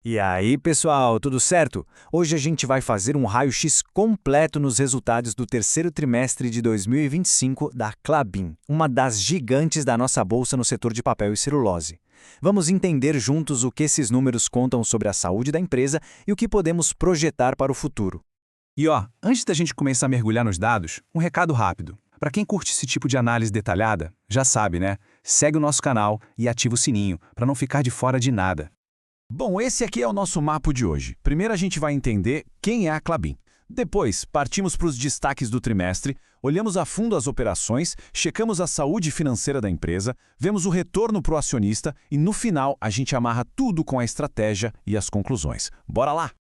E aí, pessoal, tudo certo? Hoje a gente vai fazer um raio-x completo nos resultados do terceiro trimestre de 2025 da Klabin, uma das gigantes da nossa bolsa no setor de papel e celulose. Vamos entender juntos o que esses números contam sobre a saúde da empresa e o que podemos projetar para o futuro. E antes da gente começar a mergulhar nos dados, um recado rápido. Para quem curte esse tipo de análise detalhada, já sabe, né? Segue o nosso canal e ativa o sininho para não ficar de fora de nada. Bom, esse aqui é o nosso mapa de hoje. Primeiro a gente vai entender quem é a Klabin. Depois, partimos para os destaques do trimestre, olhamos a fundo as operações, checamos a saúde financeira da empresa, vemos o retorno para o acionista e, no final, a gente amarra tudo com a estratégia e as conclusões. Bora lá!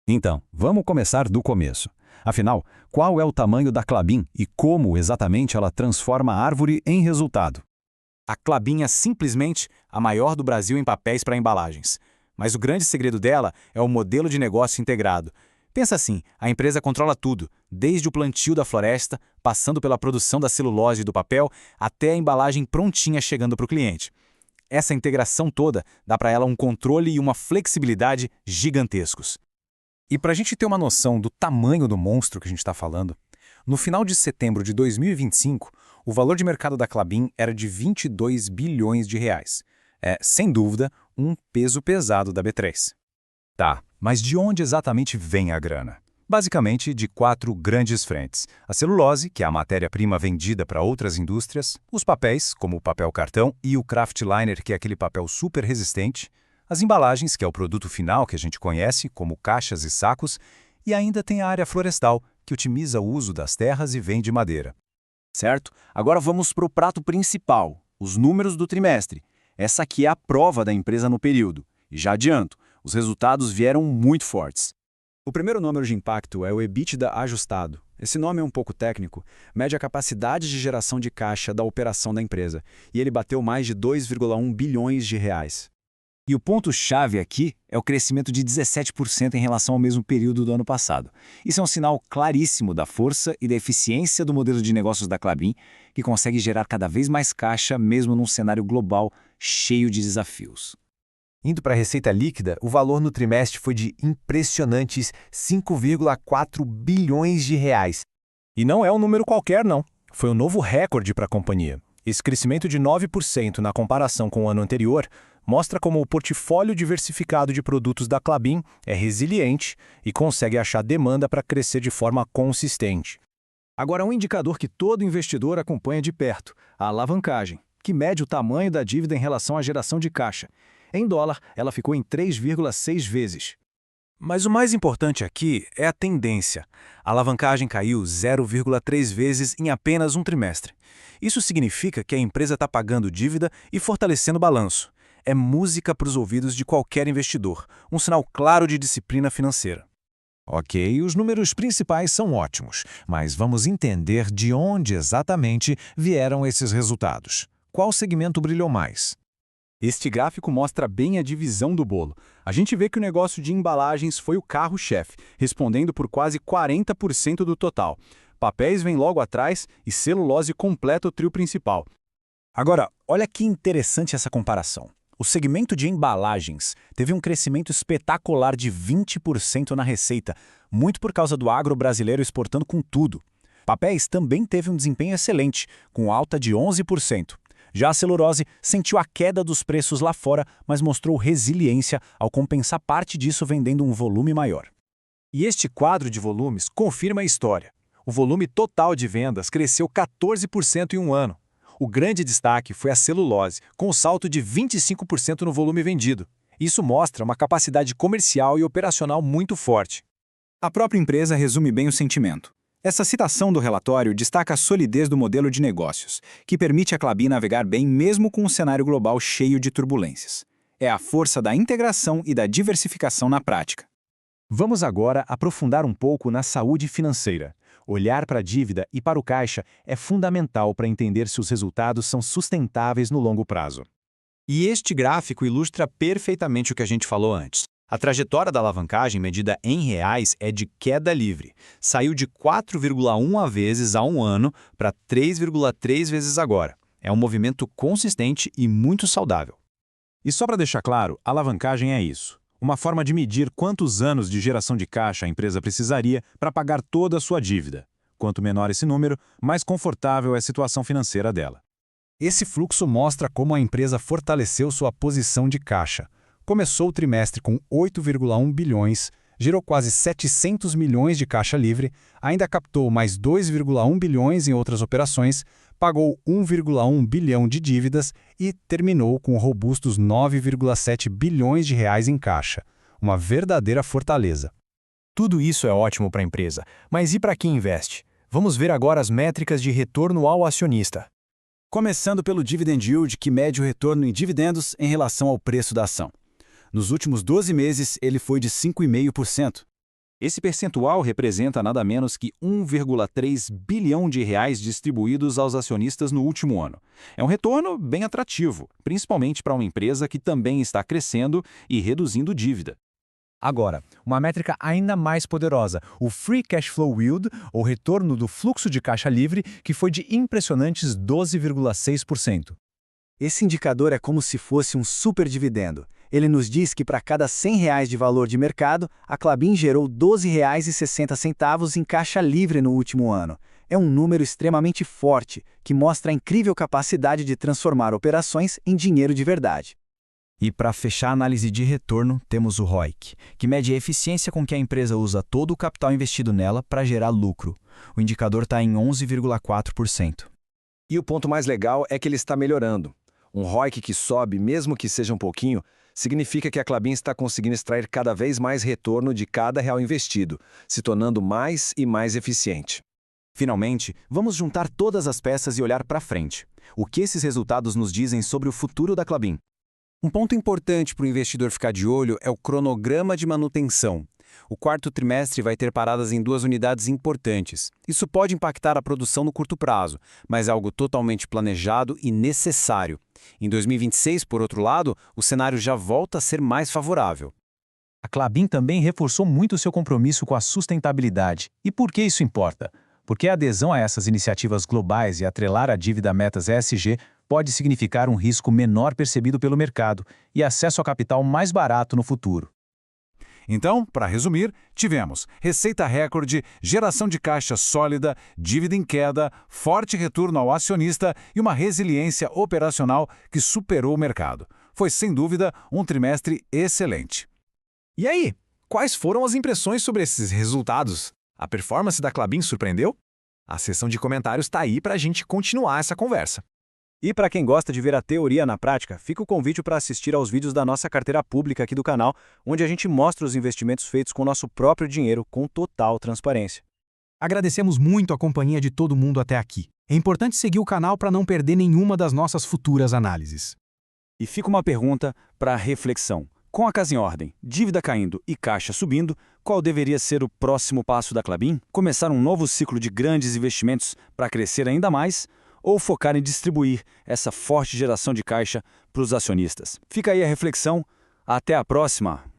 Então, vamos começar do começo. Afinal, qual é o tamanho da Klabin e como exatamente ela transforma a árvore em resultado? A Klabin é simplesmente a maior do Brasil em papéis para embalagens. Mas o grande segredo dela é o modelo de negócio integrado. Pensa assim, a empresa controla tudo, desde o plantio da floresta, passando pela produção da celulose e do papel, até a embalagem prontinha chegando para o cliente. Essa integração toda dá para ela um controle e uma flexibilidade gigantescos. E para a gente ter uma noção do tamanho do monstro que a gente está falando, no final de setembro de 2025, o valor de mercado da Klabin era de 22 bilhões de reais. É, sem dúvida, um peso pesado da B3. Tá, mas de onde exatamente vem a grana? Basicamente, de 4 grandes frentes. A celulose, que é a matéria-prima vendida para outras indústrias, os papéis, como o papel cartão, e o kraftliner, que é aquele papel super resistente, as embalagens, que é o produto final que a gente conhece, como caixas e sacos, e ainda tem a área florestal, que otimiza o uso das terras e vende madeira. Certo? Agora vamos para o prato principal, os números do trimestre. Essa aqui é a prova da empresa no período. E já adianto, os resultados vieram muito fortes. O primeiro número de impacto é o EBITDA ajustado. Esse nome é um pouco técnico, mede a capacidade de geração de caixa da operação da empresa, e ele bateu mais de 2,1 bilhões de reais. E o ponto-chave aqui é o crescimento de 17% em relação ao mesmo período do ano passado. Isso é um sinal claríssimo da força e da eficiência do modelo de negócios da Klabin, que consegue gerar cada vez mais caixa, mesmo num cenário global cheio de desafios. Indo para a receita líquida, o valor no trimestre foi de impressionantes 5,4 bilhões de reais. E não é um número qualquer, não. Foi um novo recorde para a companhia. Esse crescimento de 9% na comparação com o ano anterior mostra como o portfólio diversificado de produtos da Klabin é resiliente e consegue achar demanda para crescer de forma consistente. Agora, um indicador que todo investidor acompanha de perto, a alavancagem, que mede o tamanho da dívida em relação à geração de caixa. Em dólar, ela ficou em 3,6 vezes. Mas o mais importante aqui é a tendência. A alavancagem caiu 0,3 vezes em apenas um trimestre. Isso significa que a empresa está pagando dívida e fortalecendo o balanço. É música para os ouvidos de qualquer investidor, um sinal claro de disciplina financeira. Ok, os números principais são ótimos, mas vamos entender de onde exatamente vieram esses resultados. Qual segmento brilhou mais? Este gráfico mostra bem a divisão do bolo. A gente vê que o negócio de embalagens foi o carro-chefe, respondendo por quase 40% do total. Papéis vem logo atrás e celulose completa o trio principal. Agora, olha que interessante essa comparação. O segmento de embalagens teve um crescimento espetacular de 20% na receita, muito por causa do agro brasileiro exportando com tudo. Papéis também teve um desempenho excelente, com alta de 11%. Já a celulose sentiu a queda dos preços lá fora, mas mostrou resiliência ao compensar parte disso vendendo um volume maior. E este quadro de volumes confirma a história. O volume total de vendas cresceu 14% em um ano. O grande destaque foi a celulose, com um salto de 25% no volume vendido. Isso mostra uma capacidade comercial e operacional muito forte. A própria empresa resume bem o sentimento. Essa citação do relatório destaca a solidez do modelo de negócios, que permite a Klabin navegar bem mesmo com um cenário global cheio de turbulências. É a força da integração e da diversificação na prática. Vamos agora aprofundar um pouco na saúde financeira. Olhar para a dívida e para o caixa é fundamental para entender se os resultados são sustentáveis no longo prazo. E este gráfico ilustra perfeitamente o que a gente falou antes. A trajetória da alavancagem medida em reais é de queda livre. Saiu de 4,1 vezes há um ano para 3,3 vezes agora. É um movimento consistente e muito saudável. E só para deixar claro, alavancagem é isso. uma forma de medir quantos anos de geração de caixa a empresa precisaria para pagar toda a sua dívida. Quanto menor esse número, mais confortável é a situação financeira dela. Esse fluxo mostra como a empresa fortaleceu sua posição de caixa. Começou o trimestre com 8,1 bilhões, gerou quase 700 milhões de caixa livre, ainda captou mais 2,1 bilhões em outras operações, pagou 1,1 bilhão de dívidas e terminou com robustos 9,7 bilhões de reais em caixa. Uma verdadeira fortaleza. Tudo isso é ótimo para a empresa, mas e para quem investe? Vamos ver agora as métricas de retorno ao acionista. Começando pelo dividend yield, que mede o retorno em dividendos em relação ao preço da ação. Nos últimos 12 meses, ele foi de 5,5%. Esse percentual representa nada menos que 1,3 bilhão de reais distribuídos aos acionistas no último ano. É um retorno bem atrativo, principalmente para uma empresa que também está crescendo e reduzindo dívida. Agora, uma métrica ainda mais poderosa, o Free Cash Flow Yield, ou retorno do fluxo de caixa livre, que foi de impressionantes 12,6%. Esse indicador é como se fosse um superdividendo. Ele nos diz que para cada R$ 100 de valor de mercado, a Klabin gerou R$ 12,60 em caixa livre no último ano. É um número extremamente forte, que mostra a incrível capacidade de transformar operações em dinheiro de verdade. E para fechar a análise de retorno, temos o ROIC, que mede a eficiência com que a empresa usa todo o capital investido nela para gerar lucro. O indicador está em 11,4%. E o ponto mais legal é que ele está melhorando. Um ROIC que sobe, mesmo que seja um pouquinho, significa que a Klabin está conseguindo extrair cada vez mais retorno de cada real investido, se tornando mais e mais eficiente. Finalmente, vamos juntar todas as peças e olhar para frente. O que esses resultados nos dizem sobre o futuro da Klabin? Um ponto importante para o investidor ficar de olho é o cronograma de manutenção. O quarto trimestre vai ter paradas em 2 unidades importantes. Isso pode impactar a produção no curto prazo, mas é algo totalmente planejado e necessário. Em 2026, por outro lado, o cenário já volta a ser mais favorável. A Klabin também reforçou muito seu compromisso com a sustentabilidade. E por que isso importa? Porque a adesão a essas iniciativas globais e atrelar a dívida a metas ESG pode significar um risco menor percebido pelo mercado e acesso a capital mais barato no futuro. Então, para resumir, tivemos receita recorde, geração de caixa sólida, dívida em queda, forte retorno ao acionista e uma resiliência operacional que superou o mercado. Foi, sem dúvida, um trimestre excelente. E aí, quais foram as impressões sobre esses resultados? A performance da Klabin surpreendeu? A seção de comentários está aí para a gente continuar essa conversa. E para quem gosta de ver a teoria na prática, fica o convite para assistir aos vídeos da nossa carteira pública aqui do canal, onde a gente mostra os investimentos feitos com o nosso próprio dinheiro com total transparência. Agradecemos muito a companhia de todo mundo até aqui. É importante seguir o canal para não perder nenhuma das nossas futuras análises. E fica uma pergunta para reflexão. Com a casa em ordem, dívida caindo e caixa subindo, qual deveria ser o próximo passo da Klabin? Começar um novo ciclo de grandes investimentos para crescer ainda mais? Ou focar em distribuir essa forte geração de caixa para os acionistas? Fica aí a reflexão. Até a próxima!